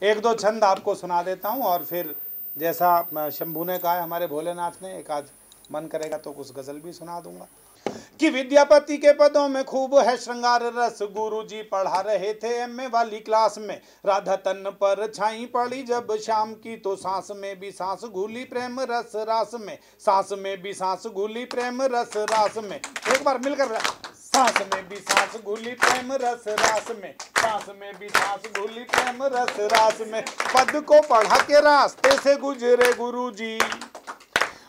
एक दो छंद आपको सुना देता हूँ और फिर जैसा शंभू ने कहा है हमारे भोलेनाथ ने, एक आध मन करेगा तो कुछ गजल भी सुना दूंगा। कि विद्यापति के पदों में खूब है श्रृंगार रस, गुरुजी पढ़ा रहे थे एमए वाली क्लास में। राधा तन पर छाई पड़ी जब शाम की, तो सांस में भी सांस घुली प्रेम रस रास में, सांस में भी सांस घुली प्रेम रस रास में। एक बार मिलकर, सांस में भी सांस घुली प्रेम रस रास में, सांस में भी सांस घुली प्रेम रस रास में। पद को पढ़ा के रास्ते से गुजरे गुरुजी,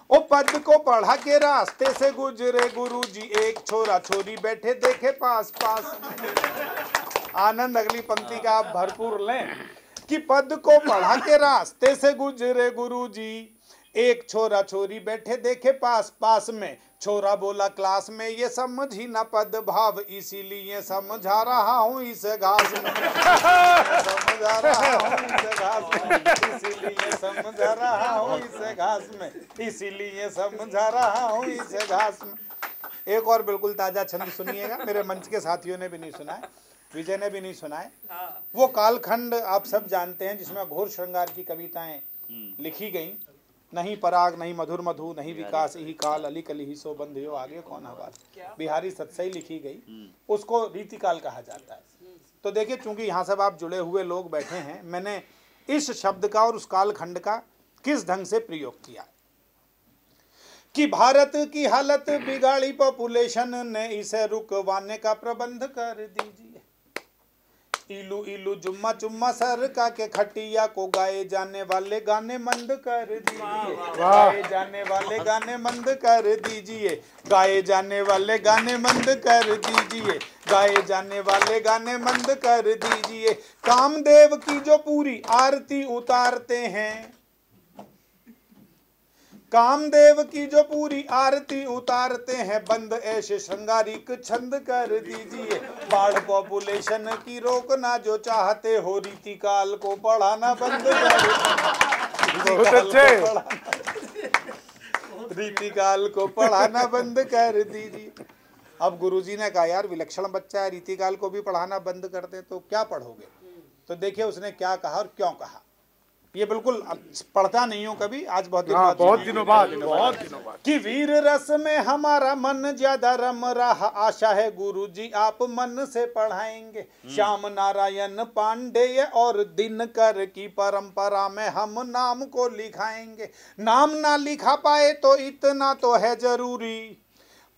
ओ पद को पढ़ा के रास्ते से गुजरे गुरुजी, एक छोरा छोरी बैठे देखे पास पास। आनंद अगली पंक्ति का आप भरपूर लें कि पद को पढ़ा के रास्ते से गुजरे गुरुजी, एक छोरा छोरी बैठे देखे पास पास में। छोरा बोला क्लास में ये समझ ही ना पद भाव, इसीलिए समझा रहा हूँ इस घास में, समझा रहा हूँ इस घास में, इसीलिए समझा रहा हूँ इस घास में, इसीलिए समझा रहा हूँ इस घास में। एक और बिल्कुल ताजा छंद सुनिएगा, मेरे मंच के साथियों ने भी नहीं सुना है, विजय ने भी नहीं सुना है। वो कालखंड आप सब जानते हैं जिसमें घोर श्रृंगार की कविताएं लिखी गई। नहीं पराग नहीं मधुर मधु नहीं विकास यही काल, अली कली ही सो बंधियो आगे कौन आवाज, बिहारी सत्सई लिखी गई, उसको रीतिकाल कहा जाता है। तो देखिए, चूंकि यहाँ सब आप जुड़े हुए लोग बैठे हैं, मैंने इस शब्द का और उस कालखंड का किस ढंग से प्रयोग किया कि भारत की हालत बिगाड़ी पॉपुलेशन ने, इसे रुकवाने का प्रबंध कर दीजिए। इलू इलू जुम्मा जुम्मा सर का के खटिया को गाए जाने वाले गाने बंद कर दीजिए, गाए जाने वाले गाने बंद कर दीजिए, गाए जाने वाले गाने बंद कर दीजिए, गाए जाने वाले गाने बंद कर दीजिए। कामदेव की जो पूरी आरती उतारते हैं, कामदेव की जो पूरी आरती उतारते हैं, बंद ऐसे श्रृंगारिक छंद कर दीजिए। बाढ़ पॉपुलेशन की रोकना जो चाहते हो, रीतिकाल को पढ़ाना बंद कर, रीतिकाल को पढ़ाना बंद कर दीजिए। अब गुरुजी ने कहा यार विलक्षण बच्चा है, रीतिकाल को भी पढ़ाना बंद कर दे तो क्या पढ़ोगे। तो देखिए उसने क्या कहा और क्यों कहा। ये बिल्कुल पढ़ता नहीं हूँ कभी, आज बहुत दिनों बाद कि वीर रस में हमारा मन ज्यादा रम रहा, आशा है गुरुजी आप मन से पढ़ाएंगे। श्याम नारायण पांडेय और दिनकर की परंपरा में हम नाम को लिखाएंगे। नाम ना लिखा पाए तो इतना तो है जरूरी,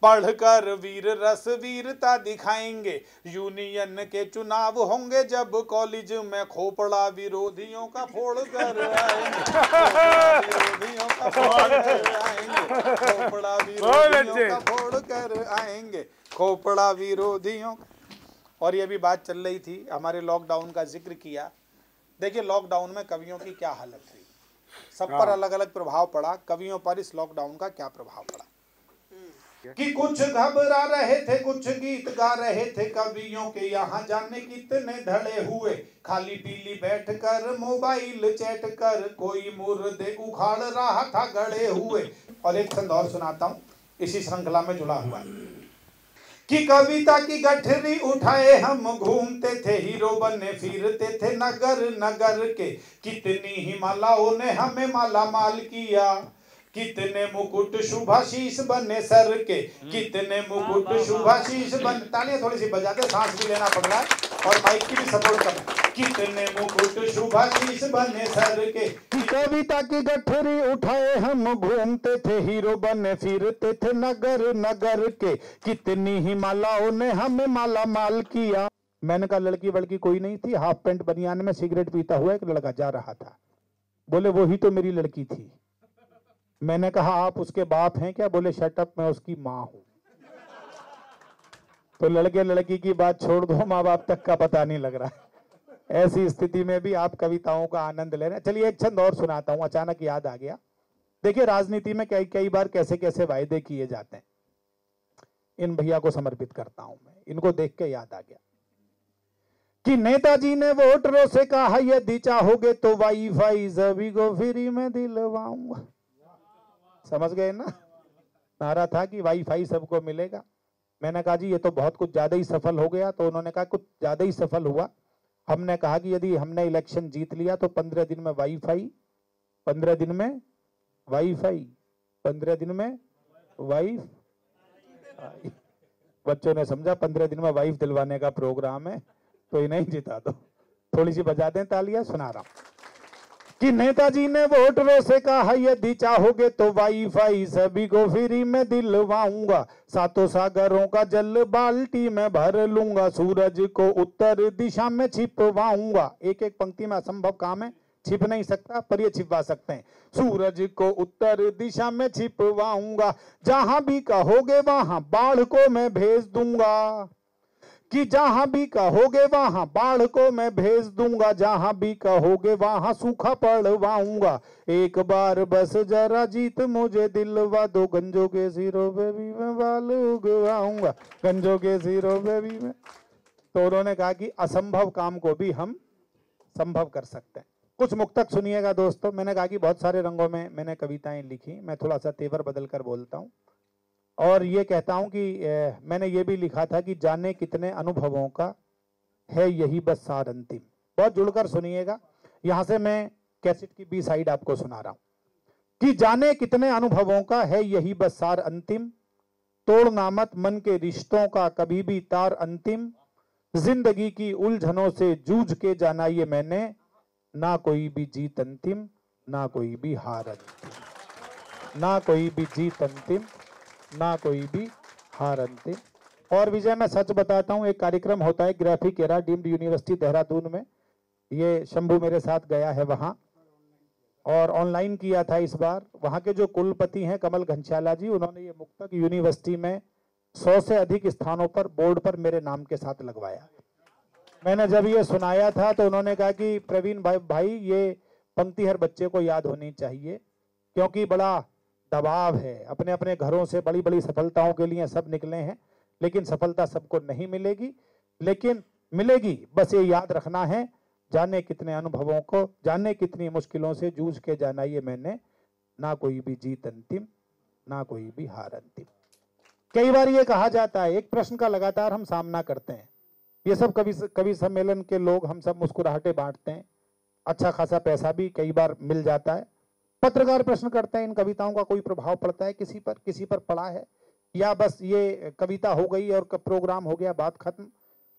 पढ़कर वीर रस वीरता दिखाएंगे। यूनियन के चुनाव होंगे जब कॉलेज में, खोपड़ा विरोधियों का फोड़ कर आएंगे, विरोधियों का फोड़ कर आएंगे, खोपड़ा विरोधियों का फोड़ कर आएंगे, खोपड़ा विरोधियों का। और ये भी बात चल रही थी, हमारे लॉकडाउन का जिक्र किया। देखिए लॉकडाउन में कवियों की क्या हालत थी, सब पर अलग अलग प्रभाव पड़ा। कवियों पर इस लॉकडाउन का क्या प्रभाव पड़ा कि कुछ घबरा रहे थे, कुछ गीत गा रहे थे, कवियों के यहाँ जाने कितने धड़े हुए। खाली पीली बैठ कर मोबाइल चैट कर, कोई मुर्दे उखाड़ रहा था गड़े हुए। और एक छंद और सुनाता हूँ, इसी श्रृंखला में जुड़ा हुआ है कि कविता की गठरी उठाए हम घूमते थे, हीरो बने फिरते थे नगर नगर के। कितनी ही मालाओं ने हमें माला माल किया, कितने मुकुट शुभाशीष बने सर के, कितने मुकुट शुभाशीष बने। तालियां थोड़ी सी बजा दे, सांस भी लेना पड़ रहा है और माइक की भी सपोर्ट करना। कितने मुकुट शुभाशीष बने सर के, कविता की गठरी उठाए हम घूमते थे, हीरो बने फिरते थे नगर नगर के। कितनी ही मालाओं ने हमें माला माल किया। मैंने कहा लड़की वड़की कोई नहीं थी, हाफ पैंट बनियान में सिगरेट पीता हुआ एक लड़का जा रहा था। बोले वो ही तो मेरी लड़की थी। मैंने कहा आप उसके बाप हैं क्या? बोले शट अप, मैं उसकी माँ हूं। तो लड़के लड़की की बात छोड़ दो, माँ बाप तक का पता नहीं लग रहा है। ऐसी स्थिति में भी आप कविताओं का आनंद ले रहे हैं। चलिए एक छंद और सुनाता हूं, अचानक याद आ गया। देखिए राजनीति में कई बार कैसे कैसे वायदे किए जाते हैं। इन भैया को समर्पित करता हूं मैं, इनको देख के याद आ गया कि नेताजी ने वोटरों से कहा यदि चाहोगे तो वाईफाई सभी को फ्री में दिलवाऊंगा। समझ गए ना? नारा था कि वाईफाई सबको मिलेगा। मैंने कहा जी ये तो बहुत कुछ ज्यादा ही सफल हो गया। तो उन्होंने कहा कुछ ज्यादा ही सफल हुआ, हमने कहा कि यदि हमने इलेक्शन जीत लिया तो 15 दिन में वाईफाई, 15 दिन में वाईफाई, 15 दिन में वाइफ। बच्चों ने समझा 15 दिन में वाइफ दिलवाने का प्रोग्राम है, तो इन्हें जिता दो। थोड़ी सी बजा दें तालियां। सुना रहा हूं कि नेताजी ने वोटरों से कहा यदि चाहोगे तो वाईफाई सभी को फ्री में दिलवाऊंगा, सातों सागरों का जल बाल्टी में भर लूंगा, सूरज को उत्तर दिशा में छिपवाऊंगा। एक एक पंक्ति में असंभव काम है, छिप नहीं सकता, पर ये छिपवा सकते हैं। सूरज को उत्तर दिशा में छिपवाऊंगा, जहां भी कहोगे वहां बाढ़ को मैं भेज दूंगा, कि जहां भी कहोगे वहां बाढ़ को मैं भेज दूंगा, जहां भी कहोगे वहां सूखा पड़वाऊंगा, एक बार बस जरा जीत मुझे दिलवा दो, गंजों के सिरों पे भी मैं बाल उगवाऊंगा, गंजों के सिरों पे भी मैं। तो उन्होंने कहा कि असंभव काम को भी हम संभव कर सकते हैं। कुछ मुक्तक सुनिएगा दोस्तों। मैंने कहा कि बहुत सारे रंगों में मैंने कविताएं लिखी, मैं थोड़ा सा तेवर बदल कर बोलता हूं और ये कहता हूं कि मैंने ये भी लिखा था कि जाने कितने अनुभवों का है यही बस सार अंतिम। बहुत जुड़कर सुनिएगा, यहां से मैं कैसेट की बी साइड आपको सुना रहा हूं कि जाने कितने अनुभवों का है यही बस सार अंतिम, तोड़ना मत मन के रिश्तों का कभी भी तार अंतिम, जिंदगी की उलझनों से जूझ के जाना ये मैंने, ना कोई भी जीत अंतिम ना कोई भी हार अंतिम, ना कोई भी जीत अंतिम ना कोई भी हार अंतिम। और विजय मैं सच बताता हूं, एक कार्यक्रम होता है graphic era deemed university Dehradun में, ये शंभू मेरे साथ गया है वहां और ऑनलाइन किया था इस बार। वहां के जो कुलपति हैं कमल घनश्याला जी, उन्होंने ये मुक्तक यूनिवर्सिटी में 100 से अधिक स्थानों पर बोर्ड पर मेरे नाम के साथ लगवाया। मैंने जब ये सुनाया था तो उन्होंने कहा कि प्रवीण भाई ये पंक्ति हर बच्चे को याद होनी चाहिए, क्योंकि बड़ा दबाव है, अपने अपने घरों से बड़ी बड़ी सफलताओं के लिए सब निकले हैं, लेकिन सफलता सबको नहीं मिलेगी, लेकिन मिलेगी बस ये याद रखना है, जाने कितने अनुभवों को, जाने कितनी मुश्किलों से जूझ के जाना ये मैंने, ना कोई भी जीत अंतिम ना कोई भी हार अंतिम। कई बार ये कहा जाता है, एक प्रश्न का लगातार हम सामना करते हैं, ये सब कवि सम्मेलन के लोग हम सब मुस्कुराहटे बांटते हैं, अच्छा खासा पैसा भी कई बार मिल जाता है। पत्रकार प्रश्न करते हैं इन कविताओं का कोई प्रभाव पड़ता है किसी पर पड़ा है, या बस ये कविता हो गई और प्रोग्राम हो गया बात खत्म।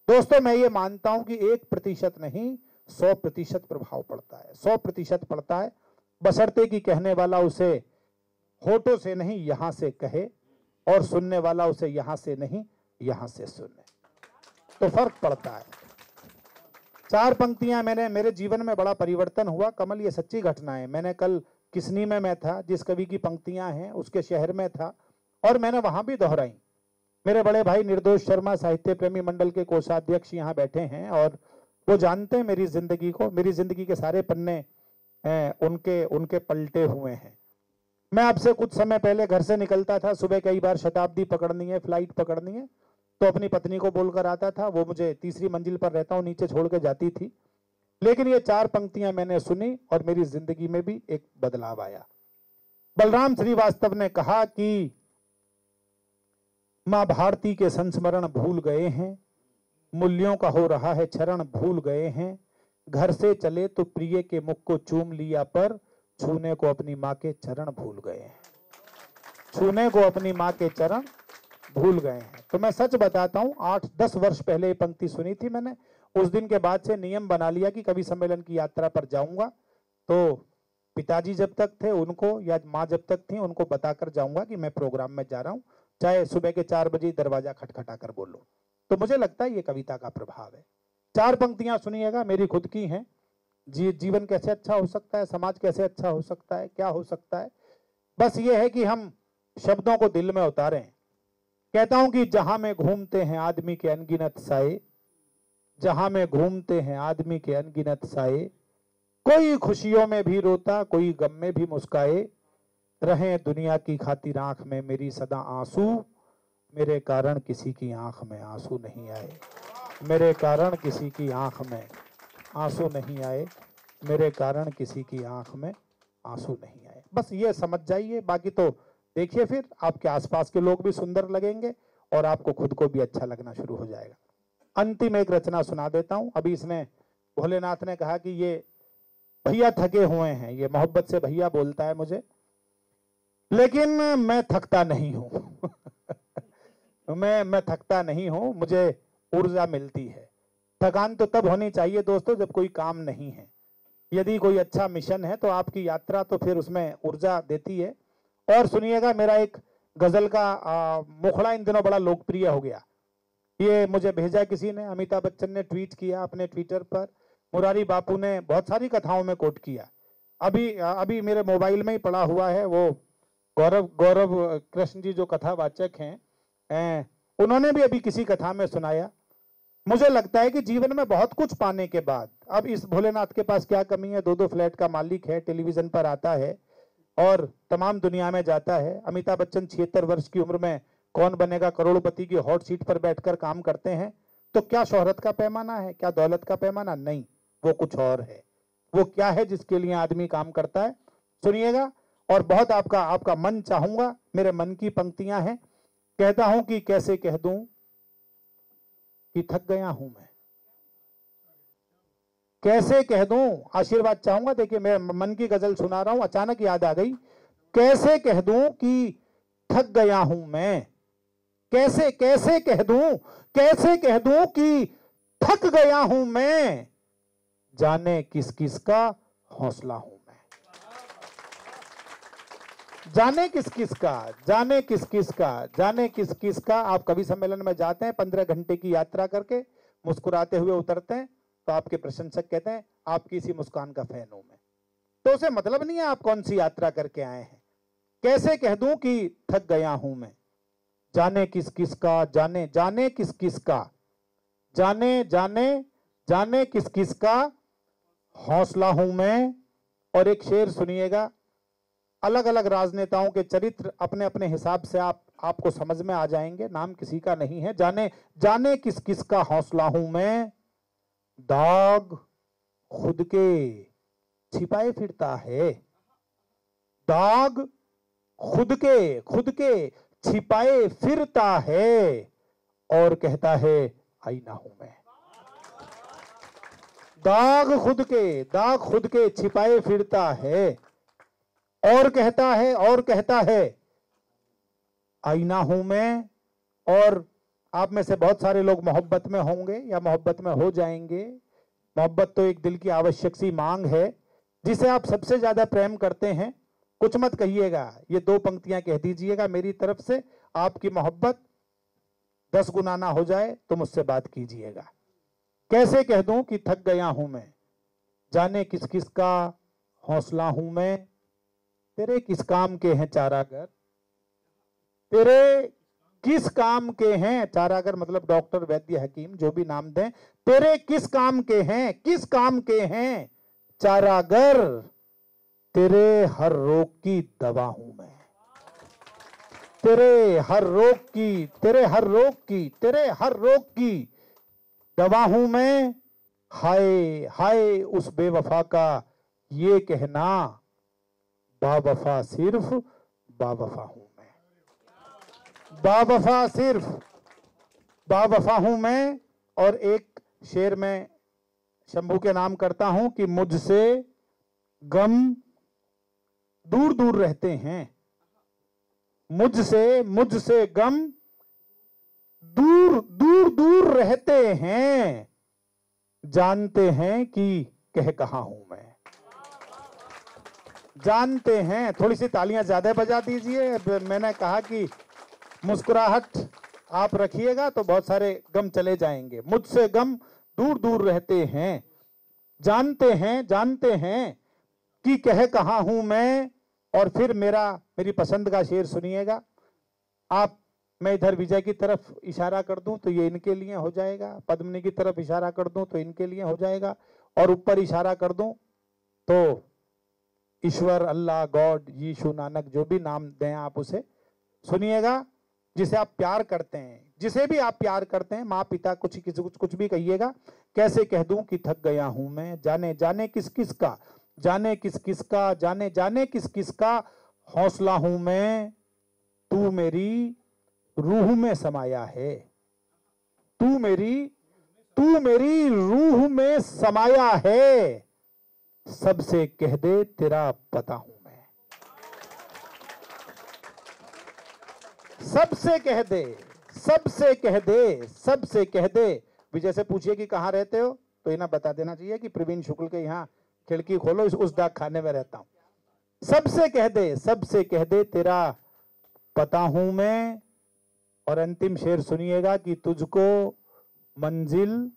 दोस्तों मैं ये मानता हूं कि 1% नहीं 100% प्रभाव पड़ता है, 100% पड़ता है, बशर्ते कि कहने वाला उसे होठों से नहीं यहां से कहे और सुनने वाला उसे यहां से नहीं यहां से सुने, तो फर्क पड़ता है। 4 पंक्तियां मेरे जीवन में बड़ा परिवर्तन हुआ कमल, ये सच्ची घटना है। मैंने कल किसनी में मैं था, जिस कवि की पंक्तियां हैं उसके शहर में था और मैंने वहां भी दोहराई। मेरे बड़े भाई निर्दोष शर्मा साहित्य प्रेमी मंडल के कोषाध्यक्ष यहाँ बैठे हैं और वो जानते हैं मेरी जिंदगी को, मेरी जिंदगी के सारे पन्ने उनके पलटे हुए हैं। मैं आपसे कुछ समय पहले घर से निकलता था, सुबह कई बार शताब्दी पकड़नी है, फ्लाइट पकड़नी है, तो अपनी पत्नी को बोलकर आता था, वो मुझे तीसरी मंजिल पर रहता हूं नीचे छोड़ के जाती थी। लेकिन ये 4 पंक्तियां मैंने सुनी और मेरी जिंदगी में भी एक बदलाव आया। बलराम श्रीवास्तव ने कहा कि मां भारती के संस्मरण भूल गए हैं, मूल्यों का हो रहा है चरण भूल गए हैं, घर से चले तो प्रिय के मुख को चूम लिया पर छूने को अपनी माँ के चरण भूल गए हैं, छूने को अपनी माँ के चरण भूल गए हैं। तो मैं सच बताता हूँ 8-10 वर्ष पहले ये पंक्ति सुनी थी मैंने, उस दिन के बाद से नियम बना लिया कि कवि सम्मेलन की यात्रा पर जाऊंगा तो पिताजी जब तक थे उनको या माँ जब तक थी उनको बताकर जाऊंगा कि मैं प्रोग्राम में जा रहा हूँ, चाहे सुबह के 4 बजे दरवाजा खटखटा कर बोलो। तो मुझे लगता है ये कविता का प्रभाव है। 4 पंक्तियां सुनिएगा, मेरी खुद की हैं। जीवन कैसे अच्छा हो सकता है, समाज कैसे अच्छा हो सकता है, क्या हो सकता है, बस ये है कि हम शब्दों को दिल में उतारें। कहता हूं कि जहां में घूमते हैं आदमी के अनगिनत साए, जहां में घूमते हैं आदमी के अनगिनत साए, कोई खुशियों में भी रोता कोई गम में भी मुस्काए, रहे दुनिया की खातिर आंख में मेरी सदा आंसू, मेरे कारण किसी की आंख में आंसू नहीं आए, मेरे कारण किसी की आंख में आंसू नहीं आए, मेरे कारण किसी की आंख में आंसू नहीं आए। बस ये समझ जाइए, बाकी तो देखिए फिर आपके आसपास के लोग भी सुंदर लगेंगे और आपको खुद को भी अच्छा लगना शुरू हो जाएगा। अंतिम एक रचना सुना देता हूं, अभी इसने भोलेनाथ ने कहा कि ये भैया थके हुए हैं, ये मोहब्बत से भैया बोलता है मुझे, लेकिन मैं थकता नहीं हूं मैं थकता नहीं हूं, मुझे ऊर्जा मिलती है। थकान तो तब होनी चाहिए दोस्तों जब कोई काम नहीं है। यदि कोई अच्छा मिशन है तो आपकी यात्रा तो फिर उसमें ऊर्जा देती है। और सुनिएगा, मेरा एक गजल का मुखड़ा इन दिनों बड़ा लोकप्रिय हो गया। ये मुझे भेजा किसी ने, अमिताभ बच्चन ने ट्वीट किया अपने ट्विटर पर, मुरारी बापू ने बहुत सारी कथाओं में कोट किया। अभी मेरे मोबाइल में ही पड़ा हुआ है, वो गौरव कृष्ण जी जो कथावाचक हैं, उन्होंने भी अभी किसी कथा में सुनाया। मुझे लगता है कि जीवन में बहुत कुछ पाने के बाद अब इस भोलेनाथ के पास क्या कमी है? 2-2 फ्लैट का मालिक है, टेलीविजन पर आता है और तमाम दुनिया में जाता है। अमिताभ बच्चन 76 वर्ष की उम्र में कौन बनेगा करोड़पति की हॉट सीट पर बैठकर काम करते हैं। तो क्या शोहरत का पैमाना है? क्या दौलत का पैमाना? नहीं, वो कुछ और है। वो क्या है जिसके लिए आदमी काम करता है? सुनिएगा, और बहुत आपका मन चाहूंगा। मेरे मन की पंक्तियां हैं। कहता हूं कि कैसे कह दूं कि थक गया हूं मैं, कैसे कह दूं, आशीर्वाद चाहूंगा। देखिए मैं मन की गजल सुना रहा हूं, अचानक याद आ गई। कैसे कह दूं कि थक गया हूं मैं, कैसे कैसे कह दूं, कैसे कह दूं कि थक गया हूं मैं, जाने किस किस का हौसला हूं मैं, जाने किस किस का, जाने किस किस का, जाने किस किस का। आप कवि सम्मेलन में जाते हैं 15 घंटे की यात्रा करके, मुस्कुराते हुए उतरते हैं तो आपके प्रशंसक कहते हैं आपकी इसी मुस्कान का फैन हूं मैं। तो उसे मतलब नहीं है आप कौन सी यात्रा करके आए हैं। कैसे कह दूं कि थक गया हूं मैं, जाने किस किस का, जाने जाने किस किस का, जाने जाने जाने किस किस का हौसला हूं मैं। और एक शेर सुनिएगा, अलग अलग राजनेताओं के चरित्र अपने अपने हिसाब से आपको समझ में आ जाएंगे, नाम किसी का नहीं है। जाने जाने किस किस का हौसला हूं मैं, दाग खुद के छिपाए फिरता है, दाग खुद के छिपाए फिरता है, और कहता है आईना हूं मैं। दाग खुद के छिपाए फिरता है, और कहता है आईना हूं मैं। और आप में से बहुत सारे लोग मोहब्बत में होंगे या मोहब्बत में हो जाएंगे। मोहब्बत तो एक दिल की आवश्यक सी मांग है, जिसे आप सबसे ज्यादा प्रेम करते हैं। कुछ मत कहिएगा, ये 2 पंक्तियां कह दीजिएगा मेरी तरफ से। आपकी मोहब्बत 10 गुना ना हो जाए तो मुझसे बात कीजिएगा। कैसे कह दूं कि थक गया हूं मैं, जाने किस किस का हौसला हूं मैं, तेरे किस काम के हैं चारागर, तेरे किस काम के हैं चारागर, मतलब डॉक्टर, वैद्य, हकीम, जो भी नाम दें। तेरे किस काम के हैं, किस काम के हैं चारागर, तेरे हर रोग की दवा हूं मैं, तेरे हर रोग की दवा हूं मैं। हाय हाय उस बेवफा का ये कहना, बावफा सिर्फ बावफा हूं मैं, बावफा सिर्फ बावफा हूं मैं। और एक शेर में शंभू के नाम करता हूं कि मुझसे गम दूर दूर रहते हैं, मुझसे गम दूर रहते हैं, जानते हैं कि कह कहां हूं मैं, जानते हैं। थोड़ी सी तालियां ज्यादा बजा दीजिए। मैंने कहा कि मुस्कुराहट आप रखिएगा तो बहुत सारे गम चले जाएंगे। मुझसे गम दूर दूर रहते हैं, जानते हैं कि कह कहां हूं मैं। और फिर मेरी पसंद का शेर सुनिएगा आप। मैं इधर विजय की तरफ इशारा कर दूं तो ये इनके लिए हो जाएगा, पद्मिनी की तरफ इशारा कर दूं तो इनके लिए हो जाएगा, और ऊपर इशारा कर दूं तो ईश्वर, अल्लाह, गॉड, यीशु, नानक, जो भी नाम दें आप उसे सुनिएगा। जिसे आप प्यार करते हैं, जिसे भी आप प्यार करते हैं, माँ पिता, कुछ भी कहिएगा। कैसे कह दूं कि थक गया हूं मैं, जाने जाने किस किस का, जाने किस किस का, जाने जाने किस किस का हौसला हूं मैं। तू मेरी रूह में समाया है, तू मेरी रूह में समाया है, सबसे कह दे तेरा पता हूं मैं। सबसे कह दे, सबसे कह दे, सबसे कह दे। विजय से पूछिए कि कहां रहते हो, तो इन्हें बता देना चाहिए कि प्रवीण शुक्ल के यहाँ खिड़की खोलो, उस डाक खाने में रहता हूं। सबसे कह दे, सबसे कह दे तेरा पता हूं मैं। और अंतिम शेर सुनिएगा कि तुझको मंजिल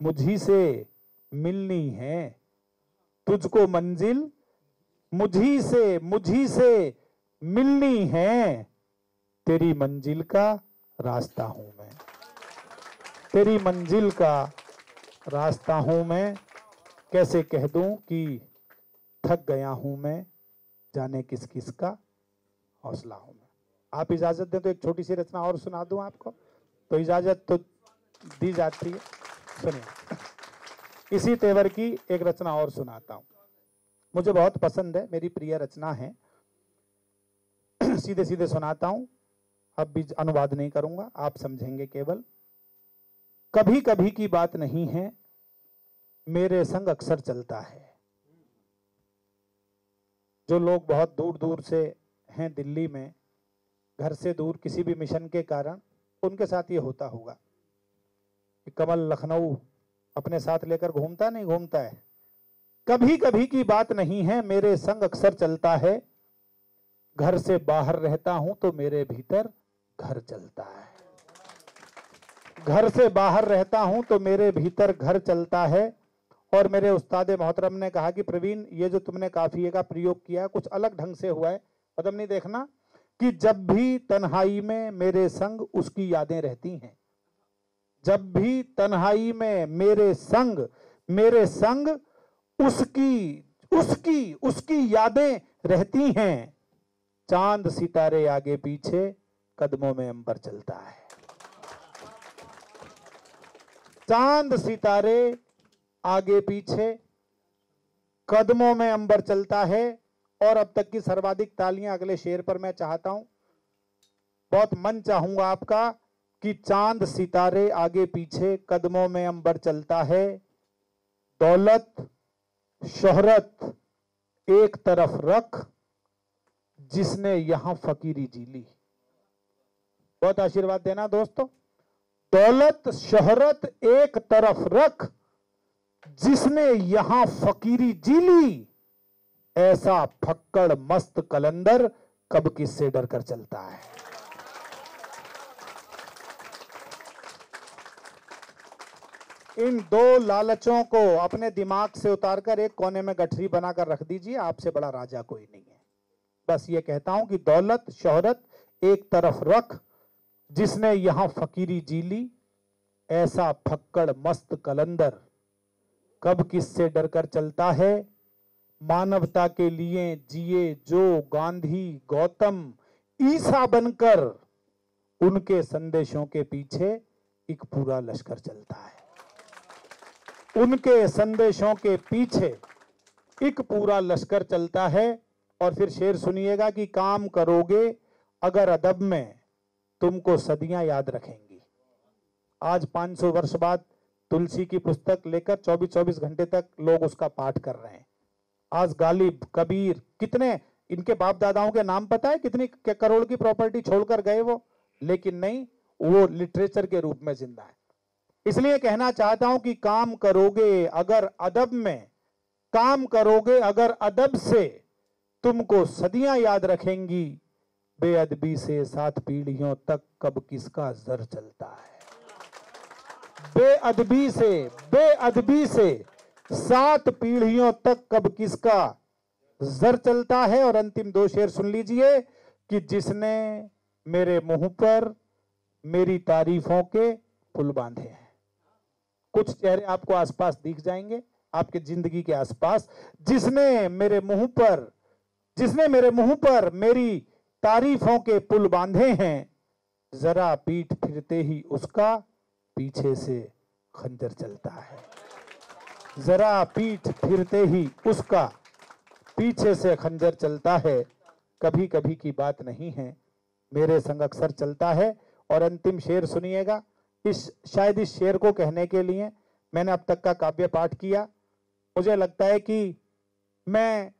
मुझी से मिलनी है, तुझको मंजिल मुझी से मिलनी है, तेरी मंजिल का रास्ता हूं मैं, तेरी मंजिल का रास्ता हूं मैं। कैसे कह दूं कि थक गया हूं मैं, जाने किस किस का हौसला हूं मैं। आप इजाजत दें तो एक छोटी सी रचना और सुना दूं आपको, तो इजाजत तो दी जाती है। सुनिए, इसी तेवर की एक रचना और सुनाता हूं, मुझे बहुत पसंद है, मेरी प्रिय रचना है। सीधे सीधे सुनाता हूं, अब भी अनुवाद नहीं करूंगा, आप समझेंगे केवल। कभी कभी की बात नहीं है, मेरे संग अक्सर चलता है। जो लोग बहुत दूर दूर से हैं दिल्ली में, घर से दूर किसी भी मिशन के कारण, उनके साथ ये होता होगा कि कमल लखनऊ अपने साथ लेकर घूमता नहीं घूमता है। कभी कभी की बात नहीं है, मेरे संग अक्सर चलता है। घर से बाहर रहता हूं तो मेरे भीतर घर चलता है। घर से बाहर रहता हूं तो मेरे भीतर घर चलता है। और मेरे उस्ताद मोहतरम ने कहा कि प्रवीण, ये जो तुमने काफिये का प्रयोग किया कुछ अलग ढंग से हुआ है, कदम नहीं देखना, कि जब भी तन्हाई में मेरे संग उसकी यादें रहती हैं। जब भी तन्हाई में मेरे संग उसकी यादें रहती हैं। चांद सितारे आगे पीछे, कदमों में अंबर चलता है। चांद सितारे आगे पीछे, कदमों में अंबर चलता है। और अब तक की सर्वाधिक तालियां अगले शेर पर मैं चाहता हूं, बहुत मन चाहूंगा आपका, कि चांद सितारे आगे पीछे, कदमों में अंबर चलता है। दौलत शोहरत एक तरफ रख, जिसने यहां फकीरी जी ली। बहुत आशीर्वाद देना दोस्तों। दौलत शोहरत एक तरफ रख, जिसने यहां फकीरी जी ली। ऐसा फक्कड़ मस्त कलंदर कब किससे डर कर चलता है। इन दो लालचों को अपने दिमाग से उतारकर एक कोने में गठरी बनाकर रख दीजिए, आपसे बड़ा राजा कोई नहीं है। बस ये कहता हूं कि दौलत शोहरत एक तरफ रख, जिसने यहां फकीरी जी ली। ऐसा फक्कड़ मस्त कलंदर कब किससे डर कर चलता है। मानवता के लिए जिए जो गांधी गौतम ईसा बनकर, उनके संदेशों के पीछे एक पूरा लश्कर चलता है। उनके संदेशों के पीछे एक पूरा लश्कर चलता है। और फिर शेर सुनिएगा कि काम करोगे अगर अदब में, तुमको सदियां याद रखेंगी। आज 500 वर्ष बाद तुलसी की पुस्तक लेकर 24-24 घंटे तक लोग उसका पाठ कर रहे हैं। आज गालिब कबीर, कितने इनके बाप दादाओं के नाम पता है, कितनी करोड़ की प्रॉपर्टी छोड़कर गए वो, लेकिन नहीं, वो लिटरेचर के रूप में जिंदा है। इसलिए कहना चाहता हूं कि काम करोगे अगर अदब में, काम करोगे अगर अदब से, तुमको सदियां याद रखेंगी। बेअदबी से 7 पीढ़ियों तक कब किसका जर चलता है। बेअदबी से 7 पीढ़ियों तक कब किसका जर चलता है। और अंतिम 2 शेर सुन लीजिए कि जिसने मेरे मुंह पर मेरी तारीफों के पुल बांधे हैं। कुछ चेहरे आपको आसपास दिख जाएंगे, आपके जिंदगी के आसपास, जिसने मेरे मुंह पर मेरी तारीफों के पुल बांधे हैं। जरा पीठ फिरते ही उसका पीछे से खंजर चलता है। जरा पीठ फिरते ही उसका पीछे से खंजर चलता है। कभी कभी की बात नहीं है, मेरे संग अक्सर चलता है। और अंतिम शेर सुनिएगा, शायद इस शेर को कहने के लिए मैंने अब तक का काव्य पाठ किया। मुझे लगता है कि मैं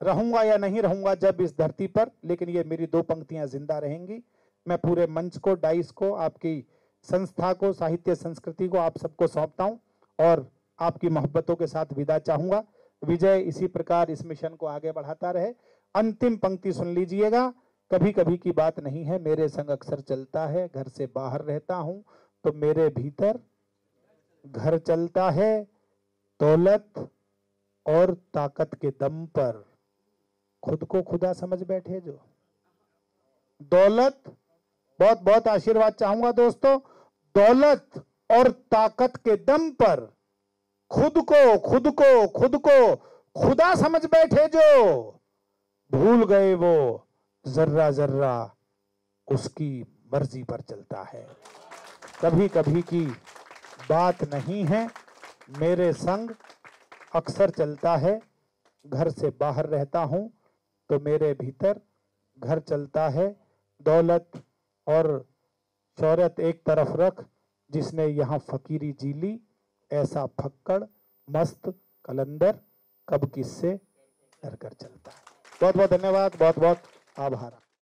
रहूंगा या नहीं रहूंगा जब इस धरती पर, लेकिन ये मेरी 2 पंक्तियां जिंदा रहेंगी। मैं पूरे मंच को, डाइस को, आपकी संस्था को, साहित्य संस्कृति को, आप सबको सौंपता हूं और आपकी मोहब्बतों के साथ विदा चाहूंगा। विजय इसी प्रकार इस मिशन को आगे बढ़ाता रहे। अंतिम पंक्ति सुन लीजिएगा। कभी कभी की बात नहीं है, मेरे संग अक्सर चलता है, घर से बाहर रहता हूं तो मेरे भीतर घर चलता है, दौलत और ताकत के दम पर। खुद को खुदा समझ बैठे जो दौलत, बहुत बहुत आशीर्वाद चाहूंगा दोस्तों। दौलत और ताकत के दम पर खुद को खुदा समझ बैठे जो, भूल गए वो जर्रा जर्रा उसकी मर्जी पर चलता है। कभी कभी की बात नहीं है, मेरे संग अक्सर चलता है, घर से बाहर रहता हूं तो मेरे भीतर घर चलता है। दौलत और शौहरत एक तरफ रख, जिसने यहाँ फकीरी जी ली, ऐसा फक्कड़ मस्त कलंदर कब किससे डर कर चलता है। बहुत बहुत धन्यवाद, बहुत बहुत आभार।